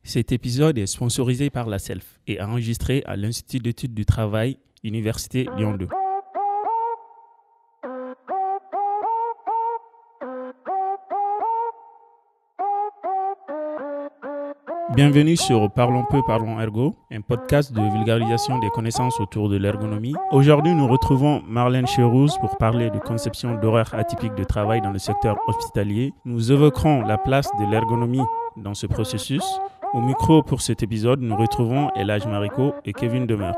Cet épisode est sponsorisé par la SELF et enregistré à l'Institut d'études du travail, Université Lyon 2. Bienvenue sur Parlons peu, parlons ergo, un podcast de vulgarisation des connaissances autour de l'ergonomie. Aujourd'hui, nous retrouvons Marlène Cherouz pour parler de conception d'horaires atypiques de travail dans le secteur hospitalier. Nous évoquerons la place de l'ergonomie dans ce processus. Au micro pour cet épisode, nous retrouvons Elhadj Mariko et Kevin Demeure.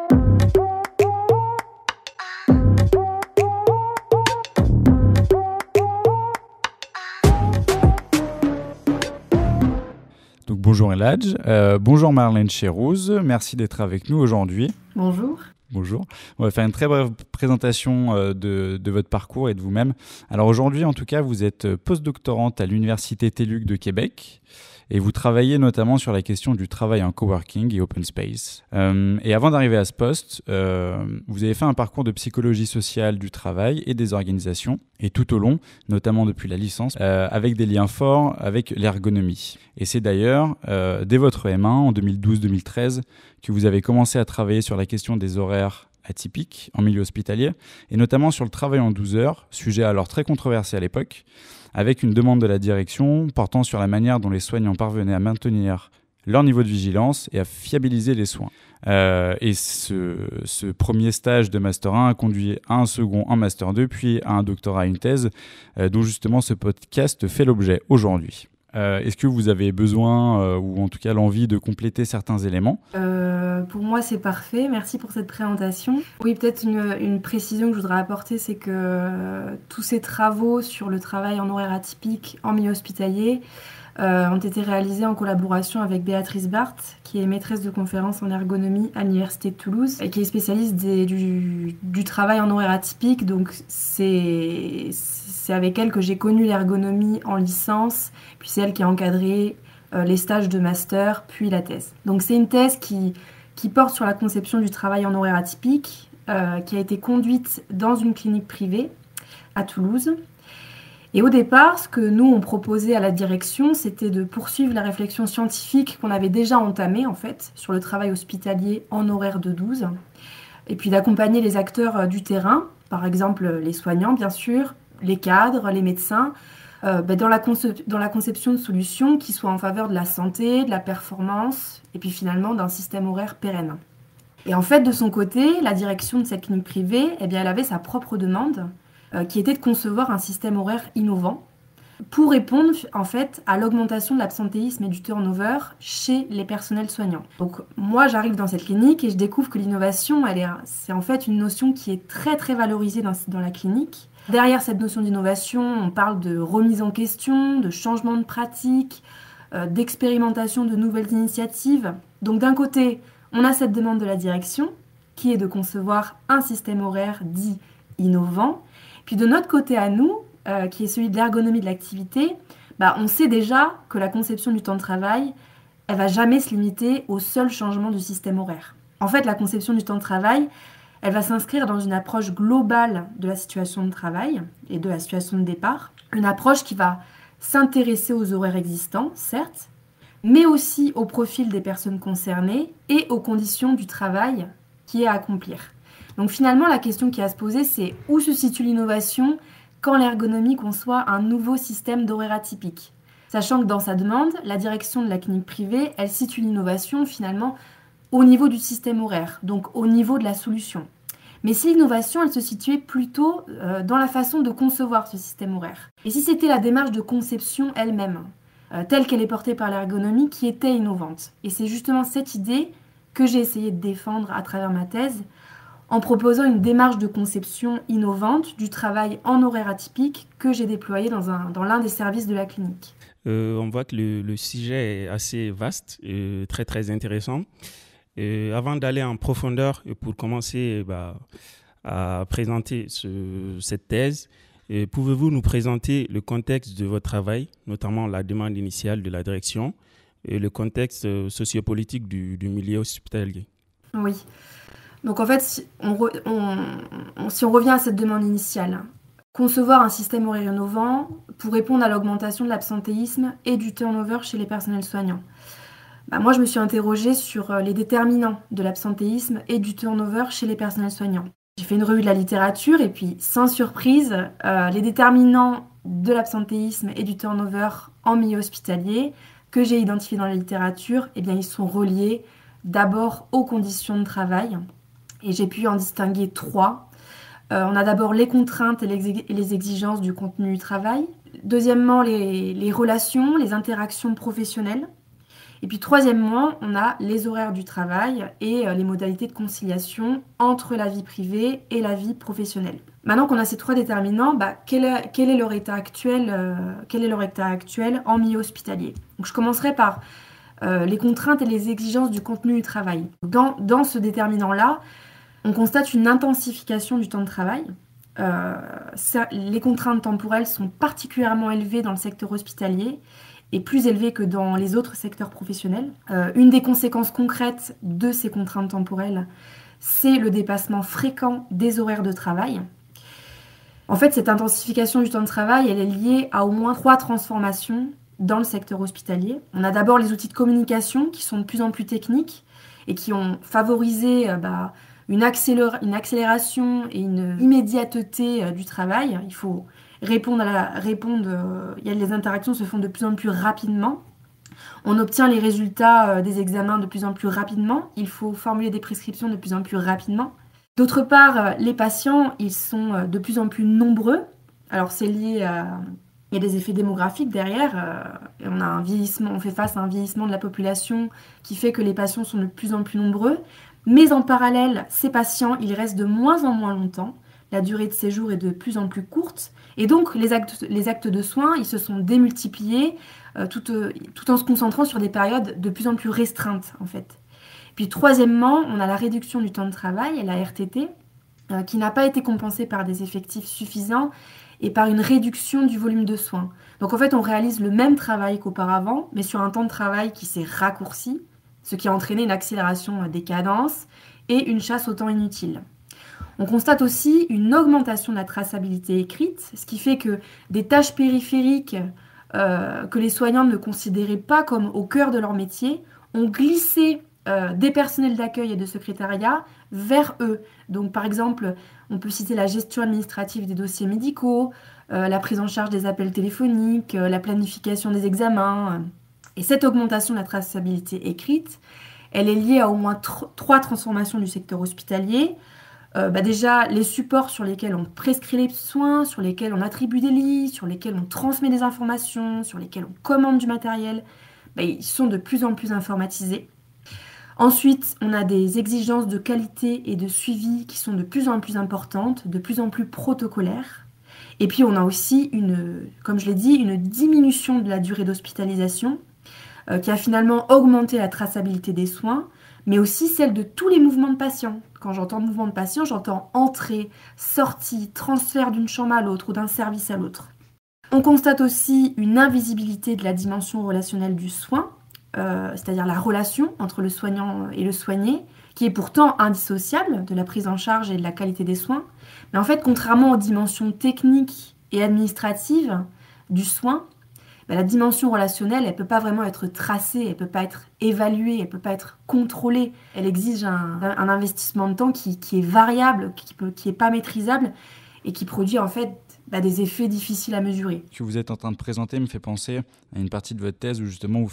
Donc bonjour Elhadj, bonjour Marlène Cherouz, merci d'être avec nous aujourd'hui. Bonjour. Bonjour. On va faire une très brève présentation de votre parcours et de vous-même. Alors aujourd'hui, en tout cas, vous êtes postdoctorante à l'Université TÉLUQ de Québec et vous travaillez notamment sur la question du travail en coworking et open space. Et avant d'arriver à ce poste, vous avez fait un parcours de psychologie sociale du travail et des organisations, et tout au long, notamment depuis la licence, avec des liens forts avec l'ergonomie. Et c'est d'ailleurs dès votre M1 en 2012-2013 que vous avez commencé à travailler sur la question des horaires atypiques en milieu hospitalier, et notamment sur le travail en 12 heures, sujet alors très controversé à l'époque, avec une demande de la direction portant sur la manière dont les soignants parvenaient à maintenir leur niveau de vigilance et à fiabiliser les soins. Et ce premier stage de Master 1 a conduit à un second en Master 2, puis à un doctorat et une thèse, dont justement ce podcast fait l'objet aujourd'hui. Est-ce que vous avez besoin, ou en tout cas l'envie de compléter certains éléments ? Pour moi, c'est parfait. Merci pour cette présentation. Oui, peut-être une précision que je voudrais apporter, c'est que tous ces travaux sur le travail en horaire atypique en milieu hospitalier ont été réalisés en collaboration avec Béatrice Barthes, qui est maîtresse de conférences en ergonomie à l'Université de Toulouse et qui est spécialiste du travail en horaire atypique. Donc, c'est avec elle que j'ai connu l'ergonomie en licence, puis c'est elle qui a encadré les stages de master, puis la thèse. Donc, c'est une thèse qui porte sur la conception du travail en horaire atypique, qui a été conduite dans une clinique privée à Toulouse. Et au départ, ce que nous, on proposait à la direction, c'était de poursuivre la réflexion scientifique qu'on avait déjà entamée, en fait, sur le travail hospitalier en horaire de 12, et puis d'accompagner les acteurs du terrain, par exemple les soignants, bien sûr, les cadres, les médecins, dans la conception de solutions qui soient en faveur de la santé, de la performance, et puis finalement d'un système horaire pérenne. Et en fait, de son côté, la direction de cette clinique privée, eh bien, elle avait sa propre demande, qui était de concevoir un système horaire innovant pour répondre en fait à l'augmentation de l'absentéisme et du turnover chez les personnels soignants. Donc moi j'arrive dans cette clinique et je découvre que l'innovation, c'est en fait une notion qui est très très valorisée dans la clinique. Derrière cette notion d'innovation, on parle de remise en question, de changement de pratique, d'expérimentation de nouvelles initiatives. Donc d'un côté, on a cette demande de la direction qui est de concevoir un système horaire dit innovant. Puis de notre côté à nous, qui est celui de l'ergonomie de l'activité, on sait déjà que la conception du temps de travail, elle va jamais se limiter au seul changement du système horaire. En fait, la conception du temps de travail, elle va s'inscrire dans une approche globale de la situation de travail et de la situation de départ. Une approche qui va s'intéresser aux horaires existants, certes, mais aussi au profil des personnes concernées et aux conditions du travail qui est à accomplir. Donc finalement, la question qui est à se poser, c'est où se situe l'innovation quand l'ergonomie conçoit un nouveau système d'horaire atypique. Sachant que dans sa demande, la direction de la clinique privée, elle situe l'innovation finalement au niveau du système horaire, donc au niveau de la solution. Mais si l'innovation, elle se situait plutôt dans la façon de concevoir ce système horaire. Et si c'était la démarche de conception elle-même, telle qu'elle est portée par l'ergonomie, qui était innovante. Et c'est justement cette idée que j'ai essayé de défendre à travers ma thèse, en proposant une démarche de conception innovante du travail en horaire atypique que j'ai déployé dans l'un des services de la clinique. On voit que le sujet est assez vaste et très très intéressant. Avant d'aller en profondeur et pour commencer à présenter cette thèse, pouvez-vous nous présenter le contexte de votre travail, notamment la demande initiale de la direction et le contexte sociopolitique du milieu hospitalier ? Oui. Donc en fait, si on revient à cette demande initiale, concevoir un système horaire innovant pour répondre à l'augmentation de l'absentéisme et du turnover chez les personnels soignants. Moi, je me suis interrogée sur les déterminants de l'absentéisme et du turnover chez les personnels soignants. J'ai fait une revue de la littérature et puis, sans surprise, les déterminants de l'absentéisme et du turnover en milieu hospitalier que j'ai identifiés dans la littérature, eh bien, ils sont reliés d'abord aux conditions de travail. Et j'ai pu en distinguer 3. On a d'abord les contraintes et les exigences du contenu du travail. Deuxièmement, les relations, les interactions professionnelles. Et puis troisièmement, on a les horaires du travail et les modalités de conciliation entre la vie privée et la vie professionnelle. Maintenant qu'on a ces 3 déterminants, quel est leur état actuel, en milieu hospitalier? Donc je commencerai par les contraintes et les exigences du contenu du travail. Dans ce déterminant-là, on constate une intensification du temps de travail. Les contraintes temporelles sont particulièrement élevées dans le secteur hospitalier et plus élevées que dans les autres secteurs professionnels. Une des conséquences concrètes de ces contraintes temporelles, c'est le dépassement fréquent des horaires de travail. En fait, cette intensification du temps de travail, elle est liée à au moins 3 transformations dans le secteur hospitalier. On a d'abord les outils de communication qui sont de plus en plus techniques et qui ont favorisé une accélération et une immédiateté du travail. Il faut les interactions se font de plus en plus rapidement. On obtient les résultats des examens de plus en plus rapidement. Il faut formuler des prescriptions de plus en plus rapidement. D'autre part, les patients, ils sont de plus en plus nombreux. Alors c'est lié à... Il y a des effets démographiques derrière. On fait face à un vieillissement de la population qui fait que les patients sont de plus en plus nombreux. Mais en parallèle, ces patients, ils restent de moins en moins longtemps. La durée de séjour est de plus en plus courte. Et donc, les actes de soins, ils se sont démultipliés tout en se concentrant sur des périodes de plus en plus restreintes, en fait. Puis, troisièmement, on a la réduction du temps de travail, la RTT, qui n'a pas été compensée par des effectifs suffisants et par une réduction du volume de soins. Donc, en fait, on réalise le même travail qu'auparavant, mais sur un temps de travail qui s'est raccourci, ce qui a entraîné une accélération des cadences et une chasse au temps inutile. On constate aussi une augmentation de la traçabilité écrite, ce qui fait que des tâches périphériques que les soignants ne considéraient pas comme au cœur de leur métier ont glissé des personnels d'accueil et de secrétariat vers eux. Donc par exemple, on peut citer la gestion administrative des dossiers médicaux, la prise en charge des appels téléphoniques, la planification des examens. Et cette augmentation de la traçabilité écrite, elle est liée à au moins 3 transformations du secteur hospitalier. Déjà, les supports sur lesquels on prescrit les soins, sur lesquels on attribue des lits, sur lesquels on transmet des informations, sur lesquels on commande du matériel, ils sont de plus en plus informatisés. Ensuite, on a des exigences de qualité et de suivi qui sont de plus en plus importantes, de plus en plus protocolaires. Et puis, on a aussi, comme je l'ai dit, une diminution de la durée d'hospitalisation qui a finalement augmenté la traçabilité des soins, mais aussi celle de tous les mouvements de patients. Quand j'entends mouvement de patients, j'entends entrée, sortie, transfert d'une chambre à l'autre ou d'un service à l'autre. On constate aussi une invisibilité de la dimension relationnelle du soin, c'est-à-dire la relation entre le soignant et le soigné, qui est pourtant indissociable de la prise en charge et de la qualité des soins. Mais en fait, contrairement aux dimensions techniques et administratives du soin, la dimension relationnelle, elle ne peut pas vraiment être tracée, elle ne peut pas être évaluée, elle ne peut pas être contrôlée. Elle exige un investissement de temps qui est variable, qui n'est pas maîtrisable et qui produit en fait des effets difficiles à mesurer. Ce que vous êtes en train de présenter me fait penser à une partie de votre thèse où justement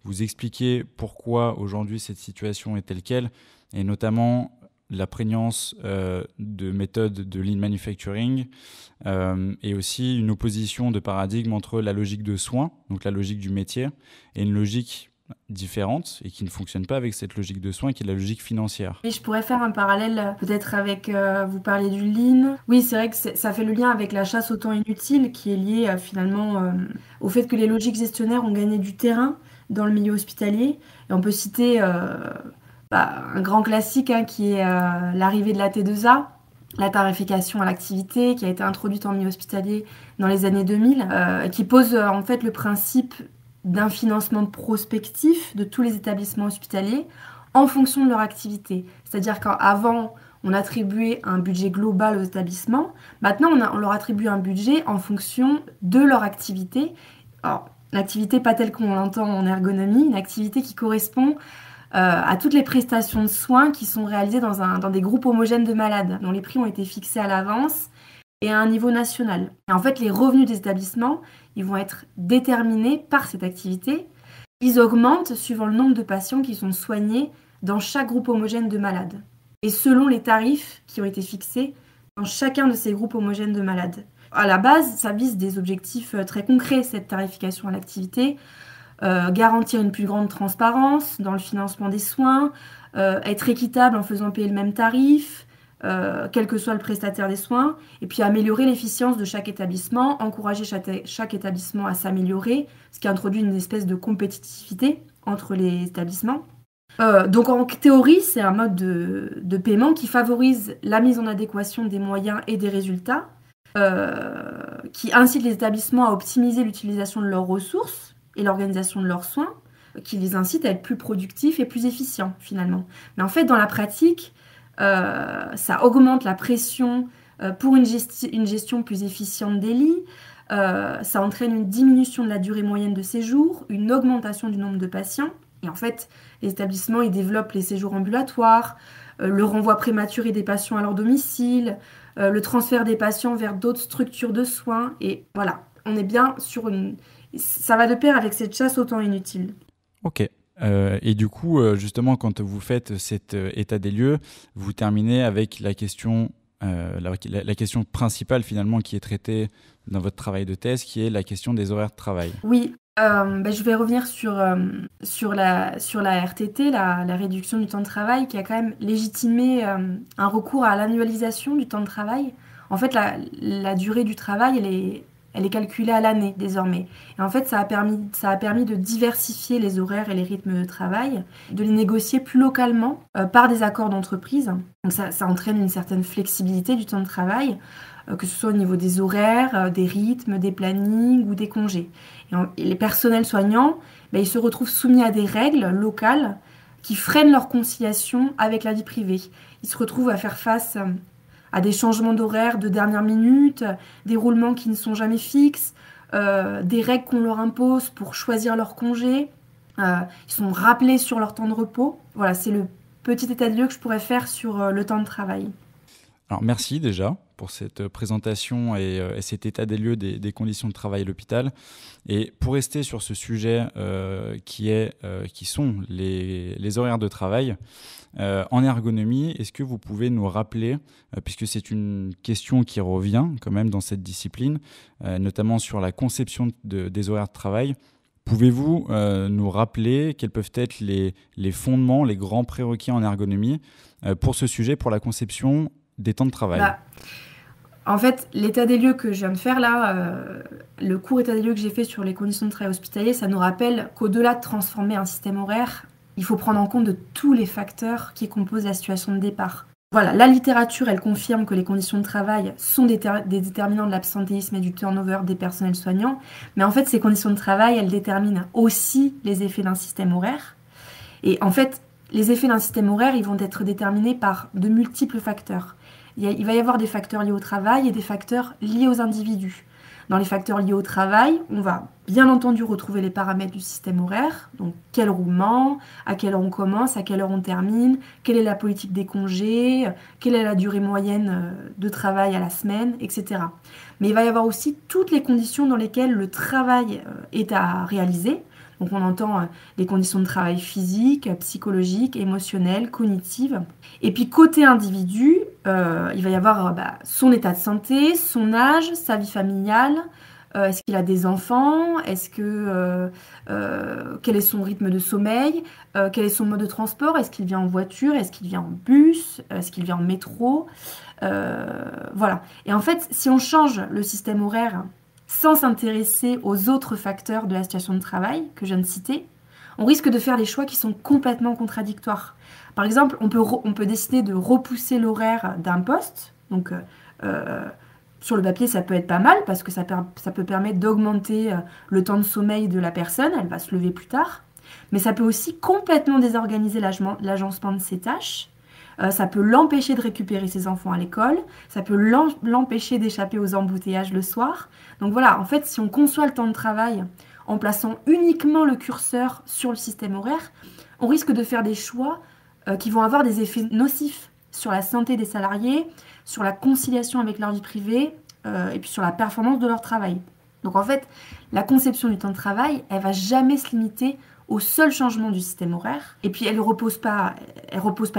vous expliquez pourquoi aujourd'hui cette situation est telle qu'elle, et notamment la prégnance de méthodes de lean manufacturing et aussi une opposition de paradigme entre la logique de soins, donc la logique du métier, et une logique différente et qui ne fonctionne pas avec cette logique de soins qui est la logique financière. Et je pourrais faire un parallèle peut-être avec, vous parliez du lean. Oui, c'est vrai que ça fait le lien avec la chasse au temps inutile qui est liée finalement au fait que les logiques gestionnaires ont gagné du terrain dans le milieu hospitalier. Et on peut citer un grand classique qui est l'arrivée de la T2A, la tarification à l'activité, qui a été introduite en milieu hospitalier dans les années 2000, qui pose en fait le principe d'un financement prospectif de tous les établissements hospitaliers en fonction de leur activité. C'est-à-dire qu'avant, on attribuait un budget global aux établissements. Maintenant, on leur attribue un budget en fonction de leur activité. Alors, L'activité pas telle qu'on l'entend en ergonomie, une activité qui correspond à toutes les prestations de soins qui sont réalisées dans des groupes homogènes de malades, dont les prix ont été fixés à l'avance et à un niveau national. Et en fait, les revenus des établissements, ils vont être déterminés par cette activité. Ils augmentent suivant le nombre de patients qui sont soignés dans chaque groupe homogène de malades et selon les tarifs qui ont été fixés dans chacun de ces groupes homogènes de malades. À la base, ça vise des objectifs très concrets, cette tarification à l'activité. Garantir une plus grande transparence dans le financement des soins, être équitable en faisant payer le même tarif, quel que soit le prestataire des soins, et puis améliorer l'efficience de chaque établissement, encourager chaque établissement à s'améliorer, ce qui introduit une espèce de compétitivité entre les établissements. Donc en théorie, c'est un mode de paiement qui favorise la mise en adéquation des moyens et des résultats, qui incite les établissements à optimiser l'utilisation de leurs ressources et l'organisation de leurs soins, qui les incite à être plus productifs et plus efficients finalement. Mais en fait, dans la pratique, ça augmente la pression pour une gestion plus efficiente des lits, ça entraîne une diminution de la durée moyenne de séjour, une augmentation du nombre de patients. Et en fait, les établissements, ils développent les séjours ambulatoires, le renvoi prématuré des patients à leur domicile, le transfert des patients vers d'autres structures de soins. Et voilà, on est bien sur une... Ça va de pair avec cette chasse au temps inutile. Ok. Et du coup, justement, quand vous faites cet état des lieux, vous terminez avec la question, la question principale finalement qui est traitée dans votre travail de thèse, qui est la question des horaires de travail. Oui, je vais revenir sur la RTT, la réduction du temps de travail, qui a quand même légitimé un recours à l'annualisation du temps de travail. En fait, la durée du travail, elle est calculée à l'année désormais. Et en fait, ça a permis de diversifier les horaires et les rythmes de travail, de les négocier plus localement par des accords d'entreprise. Donc ça entraîne une certaine flexibilité du temps de travail, que ce soit au niveau des horaires, des rythmes, des plannings ou des congés. Et les personnels soignants, ils se retrouvent soumis à des règles locales qui freinent leur conciliation avec la vie privée. Ils se retrouvent à faire face à des changements d'horaire de dernière minute, des roulements qui ne sont jamais fixes, des règles qu'on leur impose pour choisir leur congé. Ils sont rappelés sur leur temps de repos. Voilà, c'est le petit état de lieu que je pourrais faire sur le temps de travail. Alors merci déjà pour cette présentation et cet état des lieux des conditions de travail à l'hôpital. Et pour rester sur ce sujet qui sont les horaires de travail, en ergonomie, est-ce que vous pouvez nous rappeler, puisque c'est une question qui revient quand même dans cette discipline, notamment sur la conception des horaires de travail, pouvez-vous nous rappeler quels peuvent être les fondements, les grands prérequis en ergonomie pour ce sujet, pour la conception des temps de travail? En fait, l'état des lieux que je viens de faire là, le court état des lieux que j'ai fait sur les conditions de travail hospitalier, ça nous rappelle qu'au-delà de transformer un système horaire, il faut prendre en compte de tous les facteurs qui composent la situation de départ. Voilà, la littérature, elle confirme que les conditions de travail sont des déterminants de l'absentéisme et du turnover des personnels soignants, mais en fait, ces conditions de travail, elles déterminent aussi les effets d'un système horaire. Et en fait, les effets d'un système horaire, ils vont être déterminés par de multiples facteurs. Il va y avoir des facteurs liés au travail et des facteurs liés aux individus. Dans les facteurs liés au travail, on va bien entendu retrouver les paramètres du système horaire, donc quel roulement, à quelle heure on commence, à quelle heure on termine, quelle est la politique des congés, quelle est la durée moyenne de travail à la semaine, etc. Mais il va y avoir aussi toutes les conditions dans lesquelles le travail est à réaliser. Donc on entend les conditions de travail physiques, psychologiques, émotionnelles, cognitives. Et puis côté individu, il va y avoir son état de santé, son âge, sa vie familiale, est-ce qu'il a des enfants, quel est son rythme de sommeil, quel est son mode de transport, est-ce qu'il vient en voiture, est-ce qu'il vient en bus, est-ce qu'il vient en métro, voilà. Et en fait, si on change le système horaire sans s'intéresser aux autres facteurs de la situation de travail que je viens de citer, on risque de faire des choix qui sont complètement contradictoires. Par exemple, on peut décider de repousser l'horaire d'un poste. Donc, sur le papier, ça peut être pas mal parce que ça peut permettre d'augmenter le temps de sommeil de la personne. Elle va se lever plus tard. Mais ça peut aussi complètement désorganiser l'agencement de ses tâches. Ça peut l'empêcher de récupérer ses enfants à l'école. Ça peut l'empêcher d'échapper aux embouteillages le soir. Donc voilà, en fait, si on conçoit le temps de travail en plaçant uniquement le curseur sur le système horaire, on risque de faire des choix qui vont avoir des effets nocifs sur la santé des salariés, sur la conciliation avec leur vie privée et puis sur la performance de leur travail. Donc en fait, la conception du temps de travail, elle va jamais se limiter au seul changement du système horaire. Et puis elle repose pas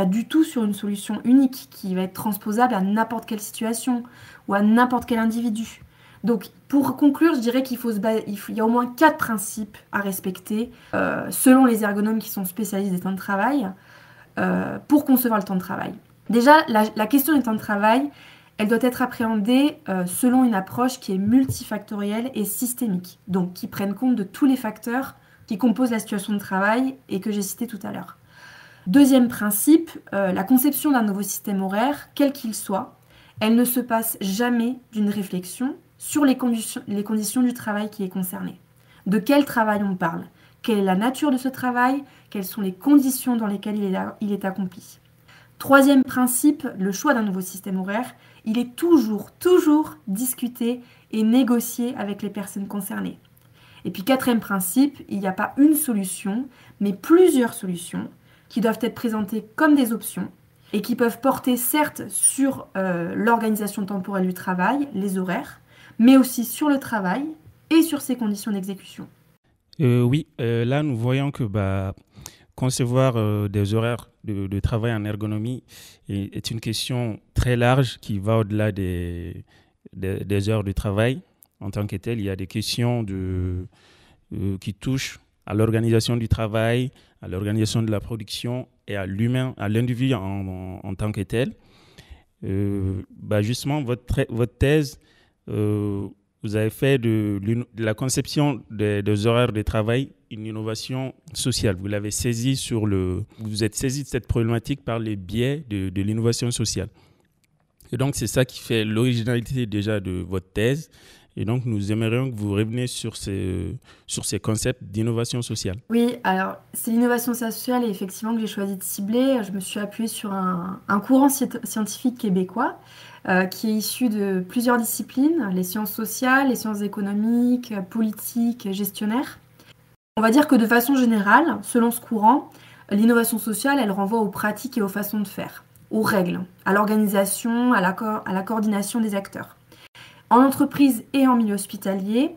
du tout sur une solution unique qui va être transposable à n'importe quelle situation ou à n'importe quel individu. Donc pour conclure, je dirais il y a au moins 4 principes à respecter selon les ergonomes qui sont spécialistes des temps de travail pour concevoir le temps de travail. Déjà, la question du temps de travail, elle doit être appréhendée selon une approche qui est multifactorielle et systémique, donc qui prenne compte de tous les facteurs qui composent la situation de travail et que j'ai cité tout à l'heure. Deuxième principe, la conception d'un nouveau système horaire, quel qu'il soit, elle ne se passe jamais d'une réflexion sur les conditions du travail qui est concerné. De quel travail on parle? Quelle est la nature de ce travail? Quelles sont les conditions dans lesquelles il est accompli? Troisième principe, le choix d'un nouveau système horaire, il est toujours discuté et négocié avec les personnes concernées. Et puis quatrième principe, il n'y a pas une solution, mais plusieurs solutions qui doivent être présentées comme des options et qui peuvent porter certes sur l'organisation temporelle du travail, les horaires, mais aussi sur le travail et sur ses conditions d'exécution. Oui, là nous voyons que concevoir des horaires de travail en ergonomie est une question très large qui va au-delà des heures de travail en tant que telles. Il y a des questions qui touchent à l'organisation du travail, à l'organisation de la production et à l'humain, à l'individu en tant que tel. Justement, votre thèse, vous avez fait de la conception des horaires de travail une innovation sociale. Vous l'avez vous êtes saisi de cette problématique par les biais de l'innovation sociale. Et donc, c'est ça qui fait l'originalité déjà de votre thèse. Et donc, nous aimerions que vous reveniez sur ces concepts d'innovation sociale. Oui, alors, c'est l'innovation sociale effectivement que j'ai choisi de cibler. Je me suis appuyée sur un courant scientifique québécois qui est issu de plusieurs disciplines, les sciences sociales, les sciences économiques, politiques, gestionnaires. On va dire que de façon générale, selon ce courant, l'innovation sociale, elle renvoie aux pratiques et aux façons de faire, aux règles, à l'organisation, à la coordination des acteurs. En entreprise et en milieu hospitalier,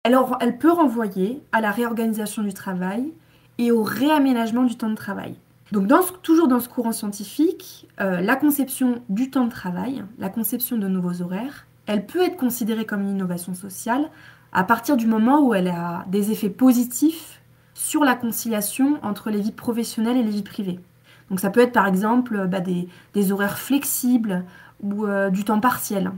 elle peut renvoyer à la réorganisation du travail et au réaménagement du temps de travail. Donc toujours dans ce courant scientifique, la conception du temps de travail, la conception de nouveaux horaires, elle peut être considérée comme une innovation sociale à partir du moment où elle a des effets positifs sur la conciliation entre les vies professionnelles et les vies privées. Donc ça peut être par exemple des horaires flexibles ou du temps partiel.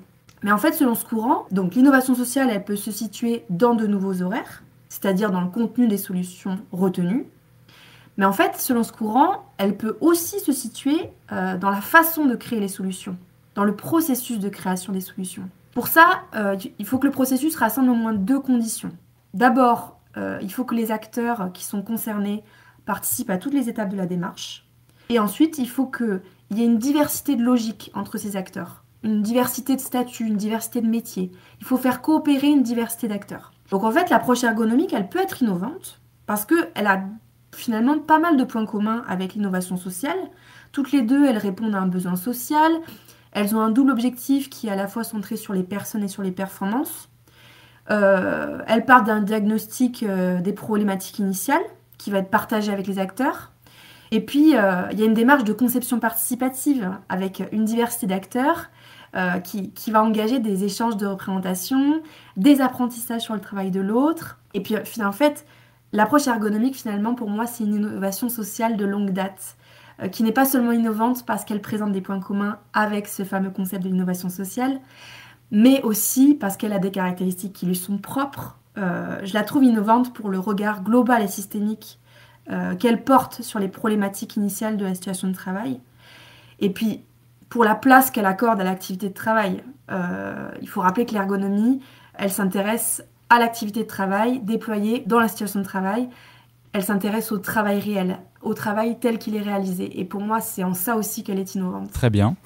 Mais en fait, selon ce courant, donc l'innovation sociale, elle peut se situer dans de nouveaux horaires, c'est-à-dire dans le contenu des solutions retenues. Mais en fait, selon ce courant, elle peut aussi se situer dans la façon de créer les solutions, dans le processus de création des solutions. Pour ça, il faut que le processus rassemble au moins 2 conditions. D'abord, il faut que les acteurs qui sont concernés participent à toutes les étapes de la démarche. Et ensuite, il faut qu'il y ait une diversité de logique entre ces acteurs, une diversité de statuts, une diversité de métiers. Il faut faire coopérer une diversité d'acteurs. Donc en fait, l'approche ergonomique, elle peut être innovante parce qu'elle a finalement pas mal de points communs avec l'innovation sociale. Toutes les deux, elles répondent à un besoin social. Elles ont un double objectif qui est à la fois centré sur les personnes et sur les performances. Elles partent d'un diagnostic des problématiques initiales qui va être partagé avec les acteurs. Et puis, il y a une démarche de conception participative avec une diversité d'acteurs qui va engager des échanges de représentation, des apprentissages sur le travail de l'autre. Et puis, en fait, l'approche ergonomique, finalement, pour moi, c'est une innovation sociale de longue date qui n'est pas seulement innovante parce qu'elle présente des points communs avec ce fameux concept de l'innovation sociale, mais aussi parce qu'elle a des caractéristiques qui lui sont propres. Je la trouve innovante pour le regard global et systémique qu'elle porte sur les problématiques initiales de la situation de travail. Et puis, pour la place qu'elle accorde à l'activité de travail, il faut rappeler que l'ergonomie, elle s'intéresse à l'activité de travail déployée dans la situation de travail. Elle s'intéresse au travail réel, au travail tel qu'il est réalisé. Et pour moi, c'est en ça aussi qu'elle est innovante. Très bien.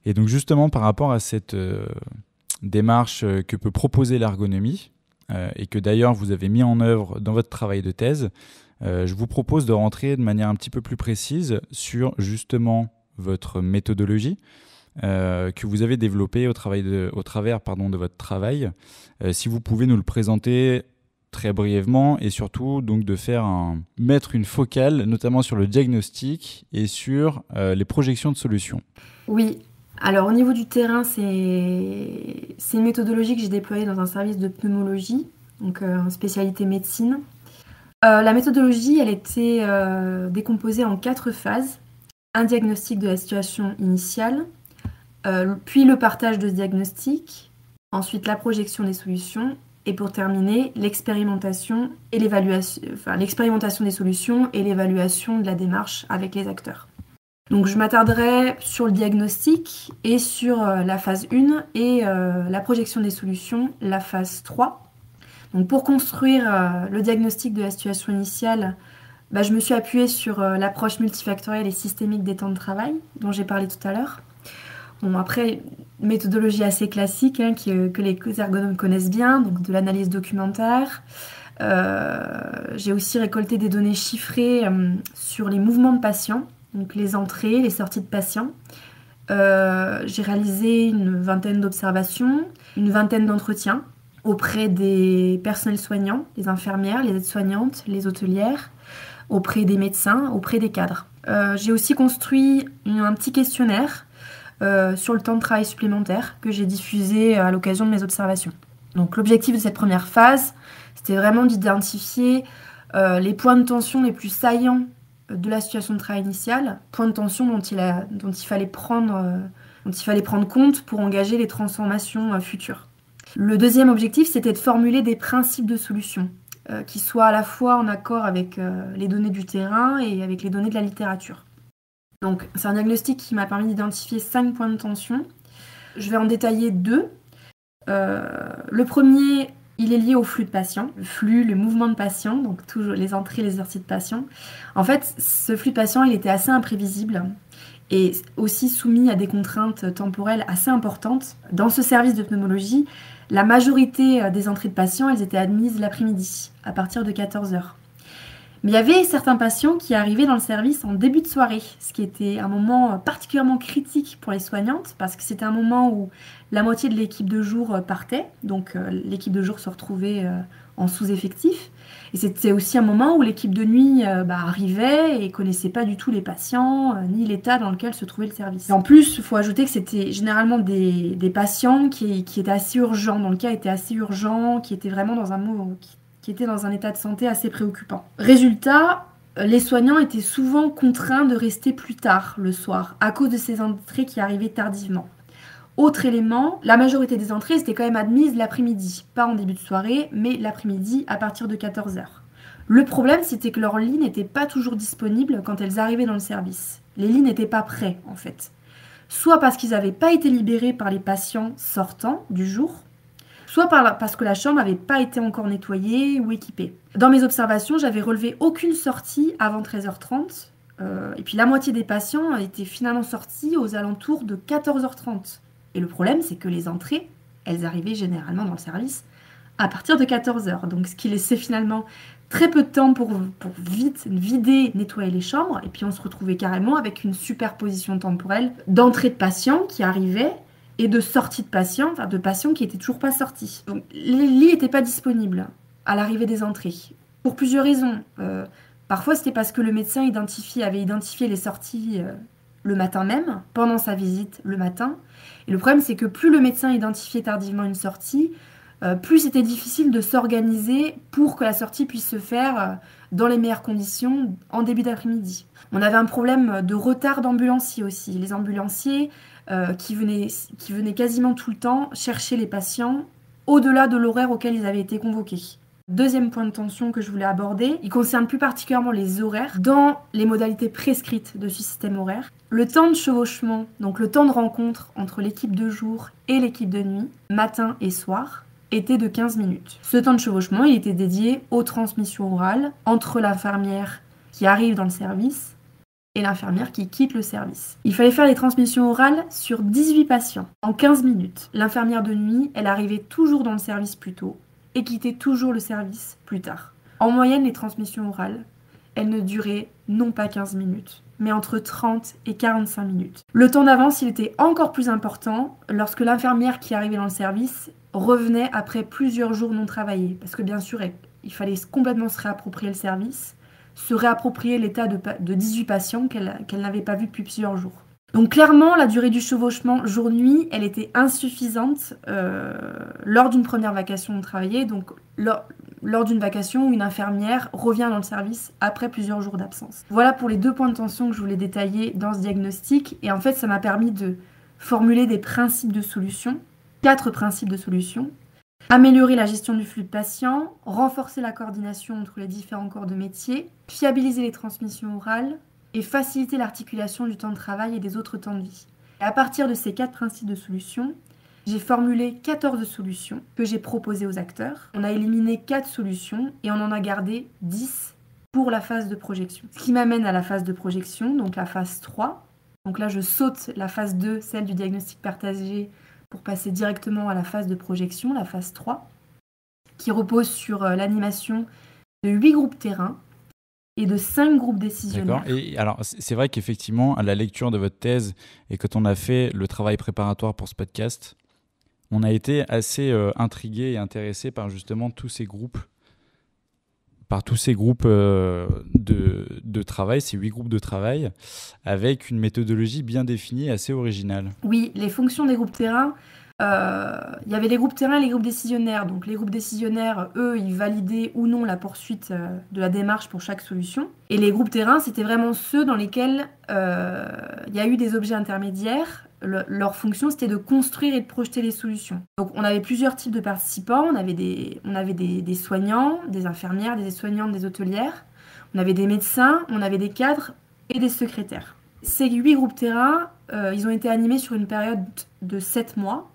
Et donc justement, par rapport à cette démarche que peut proposer l'ergonomie, et que d'ailleurs vous avez mis en œuvre dans votre travail de thèse, je vous propose de rentrer de manière un petit peu plus précise sur justement votre méthodologie que vous avez développée au travers de votre travail. Si vous pouvez nous le présenter très brièvement et surtout donc de mettre une focale notamment sur le diagnostic et sur les projections de solutions. Oui, alors au niveau du terrain, c'est une méthodologie que j'ai déployée dans un service de pneumologie, donc en spécialité médecine. La méthodologie, elle était décomposée en 4 phases. Un diagnostic de la situation initiale, puis le partage de ce diagnostic, ensuite la projection des solutions, et pour terminer, l'expérimentation des solutions et l'évaluation de la démarche avec les acteurs. Donc je m'attarderai sur le diagnostic et sur la phase 1 et la projection des solutions, la phase 3. Donc pour construire le diagnostic de la situation initiale, je me suis appuyée sur l'approche multifactorielle et systémique des temps de travail, dont j'ai parlé tout à l'heure. Bon, après, méthodologie assez classique que les ergonomes connaissent bien, donc de l'analyse documentaire. J'ai aussi récolté des données chiffrées sur les mouvements de patients, donc les entrées, les sorties de patients. J'ai réalisé une vingtaine d'observations, une vingtaine d'entretiens auprès des personnels soignants, les infirmières, les aides-soignantes, les hôtelières, auprès des médecins, auprès des cadres. J'ai aussi construit un petit questionnaire sur le temps de travail supplémentaire que j'ai diffusé à l'occasion de mes observations. Donc l'objectif de cette première phase, c'était vraiment d'identifier les points de tension les plus saillants de la situation de travail initiale, points de tension dont il fallait prendre compte pour engager les transformations futures. Le deuxième objectif, c'était de formuler des principes de solution qui soient à la fois en accord avec les données du terrain et avec les données de la littérature. Donc, c'est un diagnostic qui m'a permis d'identifier 5 points de tension. Je vais en détailler 2. Le premier, il est lié au flux de patients, le mouvement de patients, donc toujours les entrées et les sorties de patients. En fait, ce flux de patients, il était assez imprévisible et aussi soumis à des contraintes temporelles assez importantes. Dans ce service de pneumologie, la majorité des entrées de patients, elles étaient admises l'après-midi, à partir de 14h. Mais il y avait certains patients qui arrivaient dans le service en début de soirée, ce qui était un moment particulièrement critique pour les soignantes, parce que c'était un moment où la moitié de l'équipe de jour partait, donc l'équipe de jour se retrouvait en sous-effectif. Et c'était aussi un moment où l'équipe de nuit arrivait et connaissait pas du tout les patients, ni l'état dans lequel se trouvait le service. Et en plus, il faut ajouter que c'était généralement des patients qui étaient assez urgents, dont le cas était assez urgent, qui étaient vraiment dans qui étaient dans un état de santé assez préoccupant. Résultat, les soignants étaient souvent contraints de rester plus tard le soir, à cause de ces entrées qui arrivaient tardivement. Autre élément, la majorité des entrées étaient quand même admises l'après-midi, pas en début de soirée, mais l'après-midi à partir de 14h. Le problème, c'était que leurs lits n'étaient pas toujours disponibles quand elles arrivaient dans le service. Les lits n'étaient pas prêts, en fait. Soit parce qu'ils n'avaient pas été libérés par les patients sortants du jour, soit parce que la chambre n'avait pas été encore nettoyée ou équipée. Dans mes observations, j'avais relevé aucune sortie avant 13h30, et puis la moitié des patients étaient finalement sortis aux alentours de 14h30. Et le problème, c'est que les entrées, elles arrivaient généralement dans le service à partir de 14h. Donc, ce qui laissait finalement très peu de temps pour vite vider, nettoyer les chambres. Et puis, on se retrouvait carrément avec une superposition temporelle d'entrée de patients qui arrivaient et de sortie de patients, enfin de patients qui n'étaient toujours pas sortis. Donc, les lits n'étaient pas disponibles à l'arrivée des entrées. Pour plusieurs raisons. Parfois, c'était parce que le médecin avait identifié les sorties le matin même, pendant sa visite le matin. Et le problème, c'est que plus le médecin identifiait tardivement une sortie, plus c'était difficile de s'organiser pour que la sortie puisse se faire dans les meilleures conditions en début d'après-midi. On avait un problème de retard d'ambulanciers aussi. Les ambulanciers qui venaient quasiment tout le temps chercher les patients au-delà de l'horaire auquel ils avaient été convoqués. Deuxième point de tension que je voulais aborder, il concerne plus particulièrement les horaires dans les modalités prescrites de ce système horaire. Le temps de chevauchement, donc le temps de rencontre entre l'équipe de jour et l'équipe de nuit, matin et soir, était de 15 minutes. Ce temps de chevauchement, il était dédié aux transmissions orales entre l'infirmière qui arrive dans le service et l'infirmière qui quitte le service. Il fallait faire les transmissions orales sur 18 patients en 15 minutes. L'infirmière de nuit, elle arrivait toujours dans le service plus tôt. et quittaient toujours le service plus tard. En moyenne, les transmissions orales, elles ne duraient non pas 15 minutes, mais entre 30 et 45 minutes. Le temps d'avance, il était encore plus important lorsque l'infirmière qui arrivait dans le service revenait après plusieurs jours non travaillés. Parce que bien sûr, il fallait complètement se réapproprier le service, se réapproprier l'état de 18 patients qu'elle n'avait pas vus depuis plusieurs jours. Donc clairement, la durée du chevauchement jour-nuit, elle était insuffisante lors d'une première vacation non travaillée, donc lors d'une vacation où une infirmière revient dans le service après plusieurs jours d'absence. Voilà pour les 2 points de tension que je voulais détailler dans ce diagnostic. Et en fait, ça m'a permis de formuler des principes de solution, 4 principes de solution. Améliorer la gestion du flux de patients, renforcer la coordination entre les différents corps de métier, fiabiliser les transmissions orales et faciliter l'articulation du temps de travail et des autres temps de vie. Et à partir de ces 4 principes de solution, j'ai formulé 14 solutions que j'ai proposées aux acteurs. On a éliminé 4 solutions et on en a gardé 10 pour la phase de projection. Ce qui m'amène à la phase de projection, donc la phase 3. Donc là, je saute la phase 2, celle du diagnostic partagé, pour passer directement à la phase de projection, la phase 3, qui repose sur l'animation de 8 groupes terrain et de 5 groupes décisionnaires. D'accord. Et alors, c'est vrai qu'effectivement, à la lecture de votre thèse et quand on a fait le travail préparatoire pour ce podcast, on a été assez intrigué et intéressé par justement tous ces groupes, de travail, ces 8 groupes de travail, avec une méthodologie bien définie et assez originale. Oui, les fonctions des groupes terrain, il y avait les groupes terrain et les groupes décisionnaires. Donc les groupes décisionnaires, eux, ils validaient ou non la poursuite de la démarche pour chaque solution. Et les groupes terrain, c'était vraiment ceux dans lesquels il y a eu des objets intermédiaires. Leur fonction, c'était de construire et de projeter les solutions. Donc on avait plusieurs types de participants. On avait des soignants, des infirmières, des aides-soignantes, des hôtelières. On avait des médecins, on avait des cadres et des secrétaires. Ces 8 groupes terrain, ils ont été animés sur une période de 7 mois.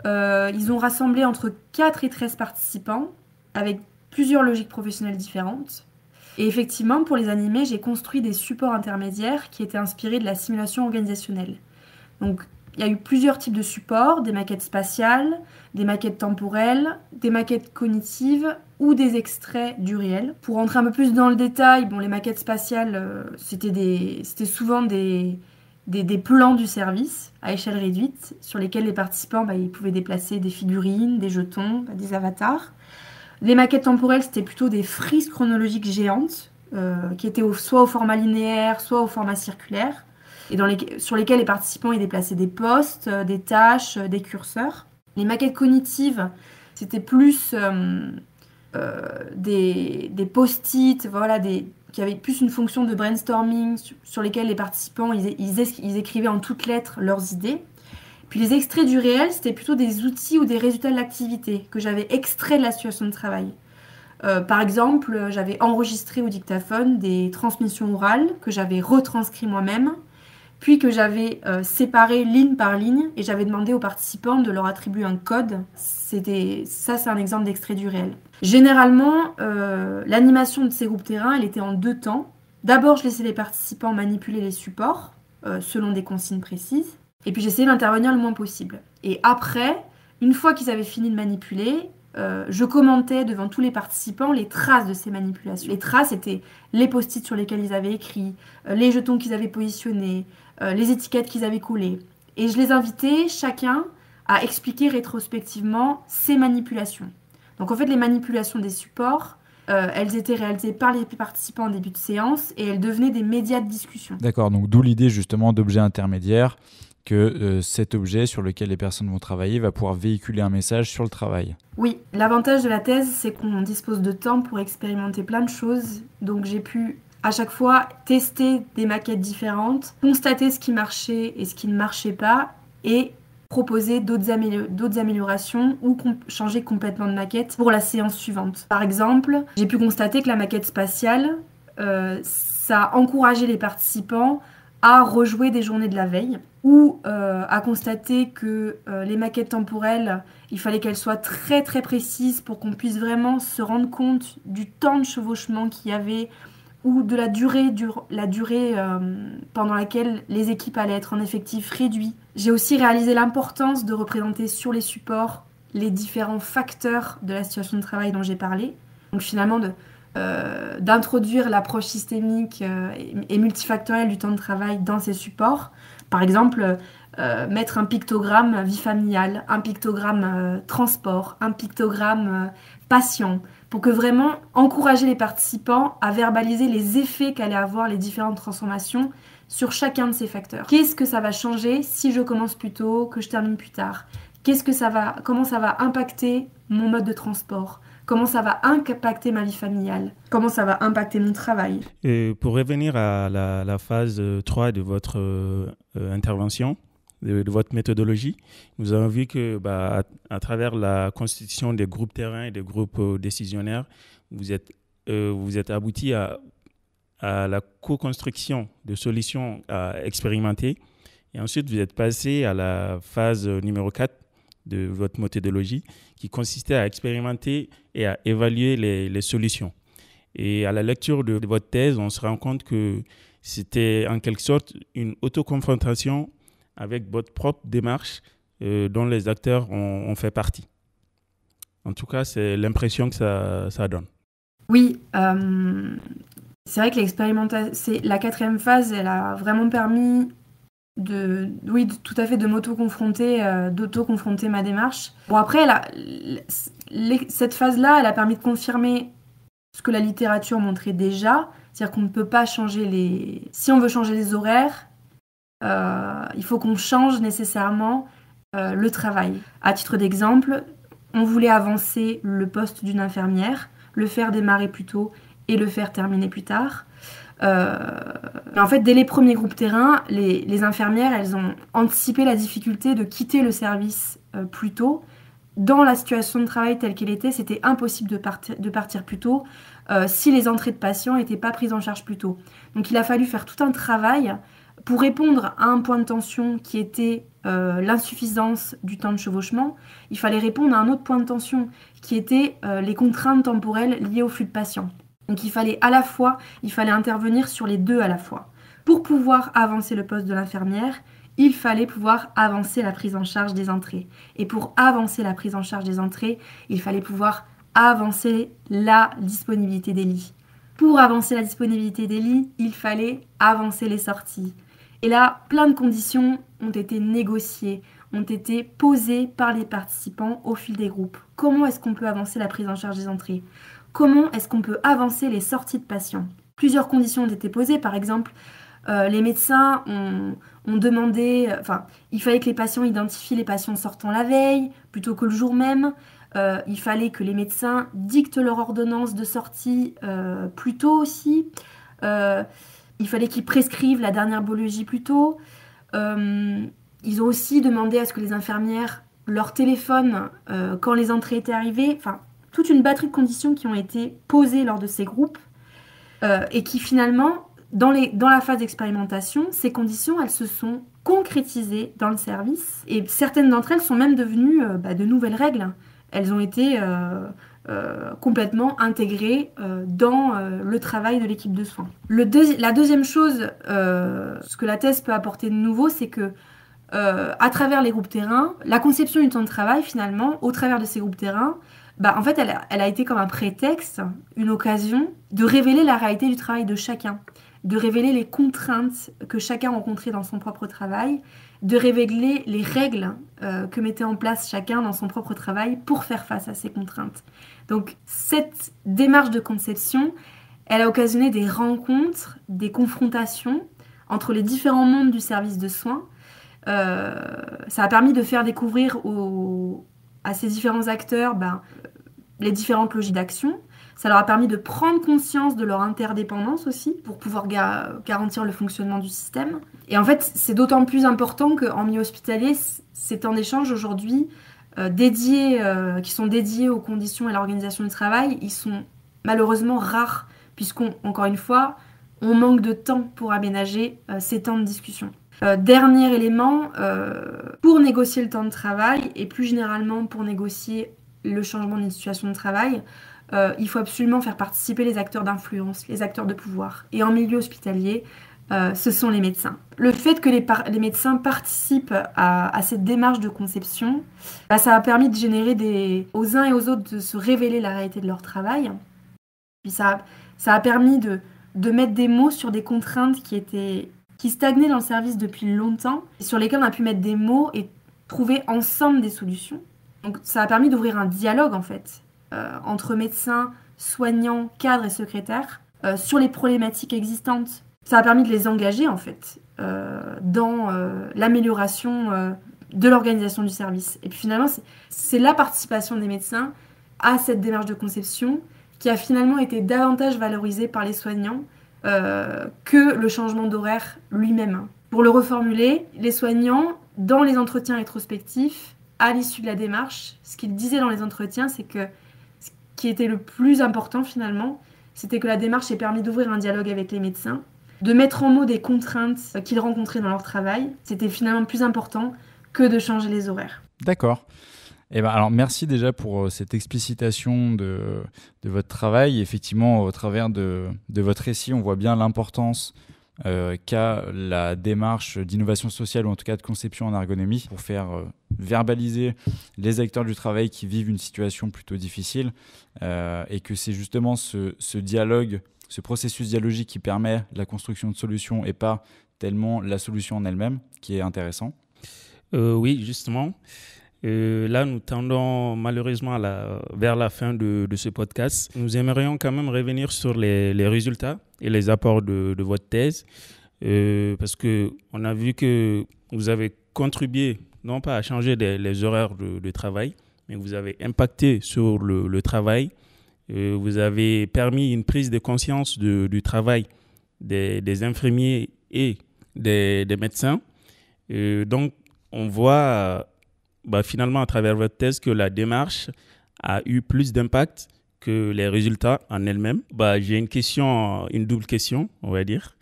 Ils ont rassemblé entre 4 et 13 participants avec plusieurs logiques professionnelles différentes. Et effectivement, pour les animer, j'ai construit des supports intermédiaires qui étaient inspirés de la simulation organisationnelle. Donc, il y a eu plusieurs types de supports, des maquettes spatiales, des maquettes temporelles, des maquettes cognitives ou des extraits du réel. Pour rentrer un peu plus dans le détail, les maquettes spatiales, c'était souvent des plans du service à échelle réduite sur lesquels les participants ils pouvaient déplacer des figurines, des jetons, des avatars. Les maquettes temporelles, c'était plutôt des frises chronologiques géantes qui étaient soit au format linéaire, soit au format circulaire, et sur lesquels les participants y déplaçaient des postes, des tâches, des curseurs. Les maquettes cognitives, c'était plus des post-it, qui avaient plus une fonction de brainstorming, sur lesquels les participants ils écrivaient en toutes lettres leurs idées. Puis les extraits du réel, c'était plutôt des outils ou des résultats de l'activité que j'avais extraits de la situation de travail. Par exemple, j'avais enregistré au dictaphone des transmissions orales que j'avais retranscrites moi-même, puis que j'avais séparé ligne par ligne et j'avais demandé aux participants de leur attribuer un code. C'est un exemple d'extrait du réel. Généralement, l'animation de ces groupes terrain, elle était en 2 temps. D'abord, je laissais les participants manipuler les supports selon des consignes précises, et puis j'essayais d'intervenir le moins possible. Et après, une fois qu'ils avaient fini de manipuler, je commentais devant tous les participants les traces de ces manipulations. Les traces étaient les post-it sur lesquels ils avaient écrit, les jetons qu'ils avaient positionnés, les étiquettes qu'ils avaient collées. Et je les invitais chacun à expliquer rétrospectivement ces manipulations. Donc en fait, les manipulations des supports, elles étaient réalisées par les participants en début de séance et elles devenaient des médias de discussion. D'accord, donc d'où l'idée justement d'objets intermédiaires, que cet objet sur lequel les personnes vont travailler va pouvoir véhiculer un message sur le travail. Oui, l'avantage de la thèse, c'est qu'on dispose de temps pour expérimenter plein de choses. Donc j'ai pu à chaque fois tester des maquettes différentes, constater ce qui marchait et ce qui ne marchait pas, et proposer d'autres améliorations ou changer complètement de maquette pour la séance suivante. Par exemple, j'ai pu constater que la maquette spatiale, ça a encouragé les participants à rejouer des journées de la veille, ou à constater que les maquettes temporelles, il fallait qu'elles soient très très précises pour qu'on puisse vraiment se rendre compte du temps de chevauchement qu'il y avait, ou de la durée pendant laquelle les équipes allaient être en effectif réduit. J'ai aussi réalisé l'importance de représenter sur les supports les différents facteurs de la situation de travail dont j'ai parlé. Donc finalement, d'introduire l'approche systémique et multifactorielle du temps de travail dans ces supports. Par exemple, mettre un pictogramme vie familiale, un pictogramme transport, un pictogramme patient, pour que vraiment encourager les participants à verbaliser les effets qu'allaient avoir les différentes transformations sur chacun de ces facteurs. Qu'est-ce que ça va changer si je commence plus tôt, que je termine plus tard? Comment ça va impacter mon mode de transport? Comment ça va impacter ma vie familiale? Comment ça va impacter mon travail? Et pour revenir à la phase 3 de votre intervention, de votre méthodologie, nous avons vu que à travers la constitution des groupes terrain et des groupes décisionnaires, vous êtes abouti à la co-construction de solutions à expérimenter. Et ensuite, vous êtes passé à la phase numéro 4 de votre méthodologie, qui consistait à expérimenter et à évaluer les solutions. Et à la lecture de votre thèse, on se rend compte que c'était en quelque sorte une autoconfrontation avec votre propre démarche dont les acteurs ont fait partie. En tout cas, c'est l'impression que ça donne. Oui, c'est vrai que l'expérimentation, la 4e phase, elle a vraiment permis tout à fait de m'auto-confronter, d'auto-confronter ma démarche. Bon, après, cette phase-là, elle a permis de confirmer ce que la littérature montrait déjà, c'est-à-dire qu'on ne peut pas changer Si on veut changer les horaires, il faut qu'on change nécessairement le travail. À titre d'exemple, on voulait avancer le poste d'une infirmière, le faire démarrer plus tôt et le faire terminer plus tard. En fait, dès les premiers groupes terrain, les infirmières, elles ont anticipé la difficulté de quitter le service plus tôt. Dans la situation de travail telle qu'elle était, c'était impossible de partir plus tôt si les entrées de patients n'étaient pas prises en charge plus tôt. Donc il a fallu faire tout un travail pour répondre à un point de tension qui était l'insuffisance du temps de chevauchement. Il fallait répondre à un autre point de tension qui était les contraintes temporelles liées au flux de patients. Donc il fallait intervenir sur les deux à la fois. Pour pouvoir avancer le poste de l'infirmière, il fallait pouvoir avancer la prise en charge des entrées. Et pour avancer la prise en charge des entrées, il fallait pouvoir avancer la disponibilité des lits. Pour avancer la disponibilité des lits, il fallait avancer les sorties. Et là, plein de conditions ont été négociées, ont été posées par les participants au fil des groupes. Comment est-ce qu'on peut avancer la prise en charge des entrées ? Comment est-ce qu'on peut avancer les sorties de patients ? Plusieurs conditions ont été posées. Par exemple, les médecins ont demandé... il fallait que les patients identifient les patients sortant la veille plutôt que le jour même. Il fallait que les médecins dictent leur ordonnance de sortie plus tôt aussi. Il fallait qu'ils prescrivent la dernière biologie plus tôt. Ils ont aussi demandé à ce que les infirmières leur téléphonent quand les entrées étaient arrivées. Enfin, toute une batterie de conditions qui ont été posées lors de ces groupes et qui finalement, dans la phase d'expérimentation, ces conditions, elles se sont concrétisées dans le service et certaines d'entre elles sont même devenues de nouvelles règles. Elles ont été complètement intégrées dans le travail de l'équipe de soins. La deuxième chose, ce que la thèse peut apporter de nouveau, c'est que à travers les groupes terrain, la conception du temps de travail, finalement, au travers de ces groupes terrain, en fait, elle a été comme un prétexte, une occasion de révéler la réalité du travail de chacun, de révéler les contraintes que chacun rencontrait dans son propre travail, de révéler les règles que mettait en place chacun dans son propre travail pour faire face à ces contraintes. Donc, cette démarche de conception, elle a occasionné des rencontres, des confrontations entre les différents mondes du service de soins. Ça a permis de faire découvrir à ces différents acteurs les différentes logiques d'action. Ça leur a permis de prendre conscience de leur interdépendance aussi pour pouvoir garantir le fonctionnement du système. Et en fait, c'est d'autant plus important qu'en milieu hospitalier, ces temps d'échange aujourd'hui qui sont dédiés aux conditions et à l'organisation du travail, ils sont malheureusement rares puisqu'encore une fois, on manque de temps pour aménager ces temps de discussion. Dernier élément, pour négocier le temps de travail et plus généralement pour négocier le changement d'une situation de travail, il faut absolument faire participer les acteurs d'influence, les acteurs de pouvoir. Et en milieu hospitalier, ce sont les médecins. Le fait que les médecins participent à cette démarche de conception, ça a permis de générer aux uns et aux autres de se révéler la réalité de leur travail. Puis ça a permis de mettre des mots sur des contraintes qui stagnaient dans le service depuis longtemps, et sur lesquelles on a pu mettre des mots et trouver ensemble des solutions. Donc ça a permis d'ouvrir un dialogue en fait, entre médecins, soignants, cadres et secrétaires, sur les problématiques existantes. Ça a permis de les engager en fait dans l'amélioration de l'organisation du service. Et puis finalement, c'est la participation des médecins à cette démarche de conception qui a finalement été davantage valorisée par les soignants que le changement d'horaire lui-même. Pour le reformuler, les soignants, dans les entretiens rétrospectifs, à l'issue de la démarche, ce qu'ils disaient dans les entretiens, c'est que ce qui était le plus important finalement, c'était que la démarche ait permis d'ouvrir un dialogue avec les médecins, de mettre en mots des contraintes qu'ils rencontraient dans leur travail. C'était finalement plus important que de changer les horaires. D'accord. Alors, merci déjà pour cette explicitation de votre travail. Effectivement, au travers de votre récit, on voit bien l'importance qu'a la démarche d'innovation sociale, ou en tout cas de conception en ergonomie, pour faire verbaliser les acteurs du travail qui vivent une situation plutôt difficile, et que c'est justement ce dialogue, ce processus dialogique qui permet la construction de solutions et pas tellement la solution en elle-même, qui est intéressant. Oui, justement. Là, nous tendons malheureusement vers la fin de ce podcast. Nous aimerions quand même revenir sur les résultats et les apports de votre thèse, parce qu'on a vu que vous avez contribué, non pas à changer les horaires de travail, mais vous avez impacté sur le travail. Vous avez permis une prise de conscience du travail des infirmiers et des médecins. Donc, on voit finalement à travers votre thèse que la démarche a eu plus d'impact que les résultats en elles-mêmes. J'ai une double question, on va dire.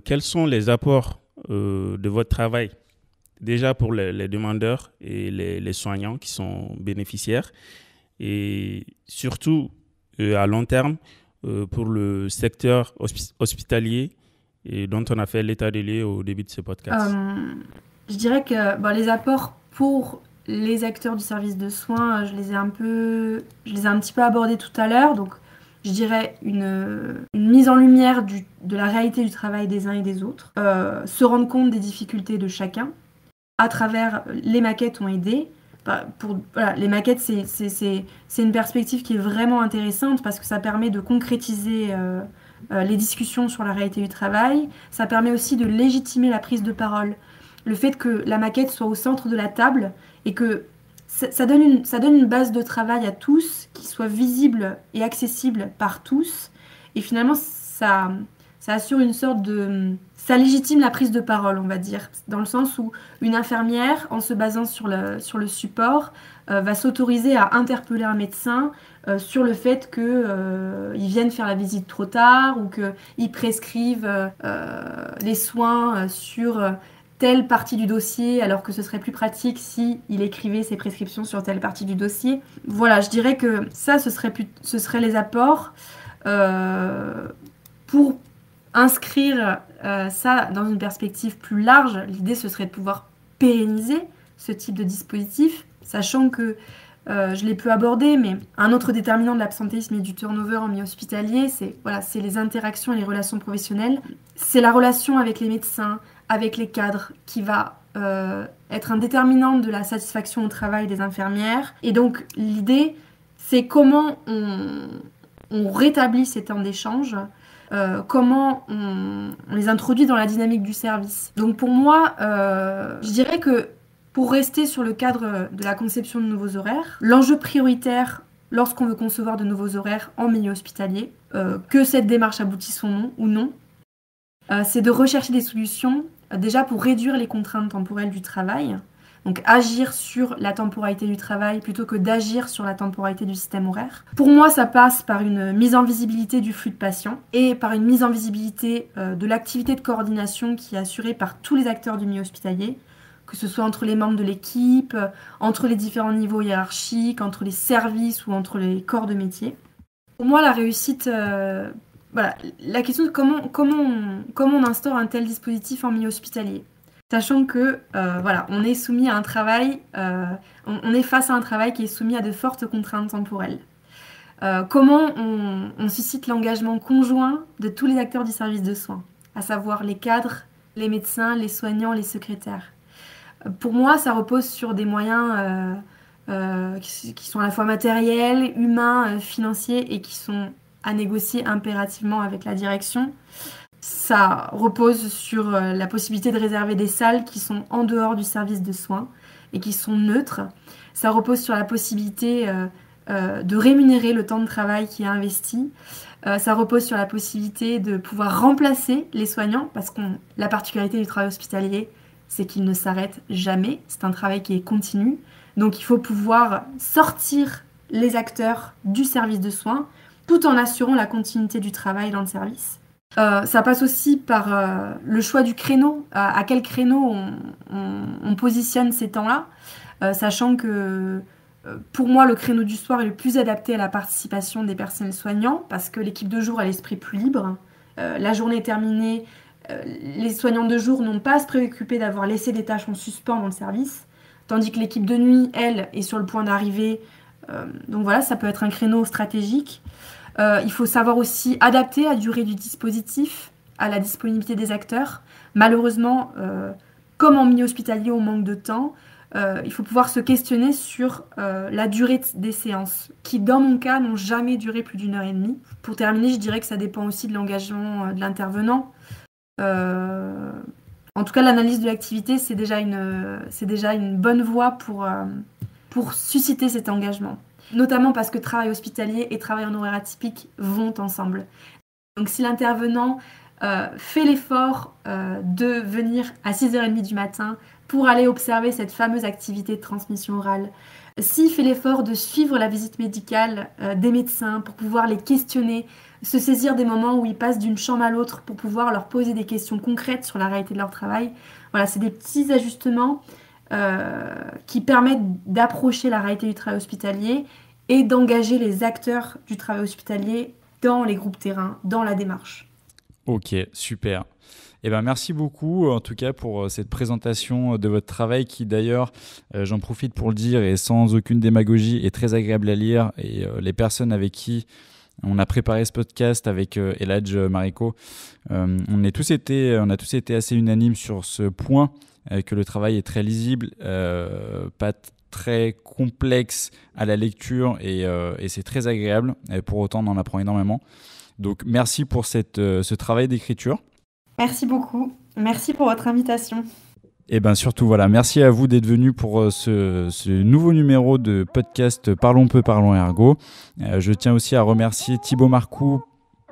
Quels sont les apports de votre travail, déjà pour les demandeurs et les soignants qui sont bénéficiaires, et surtout à long terme pour le secteur hospitalier et dont on a fait l'état des lieux au début de ce podcast? Je dirais que les apports pour les acteurs du service de soins, je les ai un petit peu abordés tout à l'heure. Donc, je dirais une mise en lumière de la réalité du travail des uns et des autres, se rendre compte des difficultés de chacun. À travers les maquettes ont aidé. Les maquettes, c'est une perspective qui est vraiment intéressante parce que ça permet de concrétiser les discussions sur la réalité du travail. Ça permet aussi de légitimer la prise de parole. Le fait que la maquette soit au centre de la table et que ça donne une base de travail à tous qui soit visible et accessible par tous. Et finalement, ça assure une sorte de... Ça légitime la prise de parole, on va dire, dans le sens où une infirmière, en se basant sur le support, va s'autoriser à interpeller un médecin sur le fait qu'il vienne faire la visite trop tard ou qu'il prescrive les soins sur telle partie du dossier, alors que ce serait plus pratique si il écrivait ses prescriptions sur telle partie du dossier. Voilà, je dirais que ça, ce serait les apports pour inscrire ça dans une perspective plus large. L'idée, ce serait de pouvoir pérenniser ce type de dispositif, sachant que je l'ai peu abordé, mais un autre déterminant de l'absentéisme et du turnover en milieu hospitalier, c'est les interactions et les relations professionnelles. C'est la relation avec les médecins, avec les cadres, qui va être un déterminant de la satisfaction au travail des infirmières. Et donc, l'idée, c'est comment on rétablit ces temps d'échange, comment on les introduit dans la dynamique du service. Donc, pour moi, je dirais que pour rester sur le cadre de la conception de nouveaux horaires, l'enjeu prioritaire lorsqu'on veut concevoir de nouveaux horaires en milieu hospitalier, que cette démarche aboutisse ou non, c'est de rechercher des solutions déjà pour réduire les contraintes temporelles du travail, donc agir sur la temporalité du travail plutôt que d'agir sur la temporalité du système horaire. Pour moi, ça passe par une mise en visibilité du flux de patients et par une mise en visibilité de l'activité de coordination qui est assurée par tous les acteurs du milieu hospitalier, que ce soit entre les membres de l'équipe, entre les différents niveaux hiérarchiques, entre les services ou entre les corps de métier. Pour moi, la réussite voilà, la question de comment on instaure un tel dispositif en milieu hospitalier. Sachant que voilà, on est soumis à un travail, on est face à un travail qui est soumis à de fortes contraintes temporelles. Comment on suscite l'engagement conjoint de tous les acteurs du service de soins, à savoir les cadres, les médecins, les soignants, les secrétaires. Pour moi, ça repose sur des moyens qui sont à la fois matériels, humains, financiers et qui sont à négocier impérativement avec la direction. Ça repose sur la possibilité de réserver des salles qui sont en dehors du service de soins et qui sont neutres. Ça repose sur la possibilité de rémunérer le temps de travail qui est investi. Ça repose sur la possibilité de pouvoir remplacer les soignants, parce que la particularité du travail hospitalier, c'est qu'il ne s'arrête jamais. C'est un travail qui est continu. Donc il faut pouvoir sortir les acteurs du service de soins tout en assurant la continuité du travail dans le service. Ça passe aussi par le choix du créneau, à quel créneau on positionne ces temps-là, sachant que pour moi, le créneau du soir est le plus adapté à la participation des personnels soignants parce que l'équipe de jour a l'esprit plus libre. La journée est terminée, les soignants de jour n'ont pas à se préoccuper d'avoir laissé des tâches en suspens dans le service, tandis que l'équipe de nuit, elle, est sur le point d'arriver. Donc voilà, ça peut être un créneau stratégique. Il faut savoir aussi adapter la durée du dispositif à la disponibilité des acteurs. Malheureusement, comme en milieu hospitalier, on manque de temps. Il faut pouvoir se questionner sur la durée des séances, qui dans mon cas n'ont jamais duré plus d'1 heure et demie. Pour terminer, je dirais que ça dépend aussi de l'engagement de l'intervenant. En tout cas, l'analyse de l'activité, c'est déjà une bonne voie pour susciter cet engagement. Notamment parce que travail hospitalier et travail en horaire atypique vont ensemble. Donc si l'intervenant fait l'effort de venir à 6h30 du matin pour aller observer cette fameuse activité de transmission orale, s'il fait l'effort de suivre la visite médicale des médecins pour pouvoir les questionner, se saisir des moments où ils passent d'une chambre à l'autre pour pouvoir leur poser des questions concrètes sur la réalité de leur travail, voilà, c'est des petits ajustements qui permettent d'approcher la réalité du travail hospitalier et d'engager les acteurs du travail hospitalier dans les groupes terrain, dans la démarche. Ok, super. Eh ben, merci beaucoup en tout cas pour cette présentation de votre travail qui d'ailleurs, j'en profite pour le dire et sans aucune démagogie, est très agréable à lire et les personnes avec qui on a préparé ce podcast avec Eladj Mariko, on a tous été assez unanimes sur ce point, que le travail est très lisible, pas très complexe à la lecture et c'est très agréable. Et pour autant, on en apprend énormément. Donc, merci pour ce travail d'écriture. Merci beaucoup. Merci pour votre invitation. Et bien surtout, voilà, merci à vous d'être venus pour ce nouveau numéro de podcast Parlons peu, parlons ergo. Je tiens aussi à remercier Thibaut Marcoux,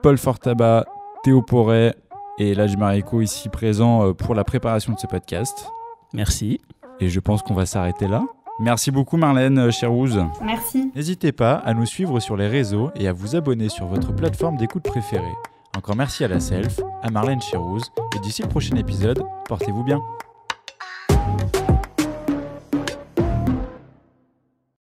Paul Fortaba, Théo Porret et Eladj Mariko ici présents pour la préparation de ce podcast. Merci. Et je pense qu'on va s'arrêter là. Merci beaucoup Marlène Cherouz. Merci. N'hésitez pas à nous suivre sur les réseaux et à vous abonner sur votre plateforme d'écoute préférée. Encore merci à la Self, à Marlène Cherouz et d'ici le prochain épisode, portez-vous bien.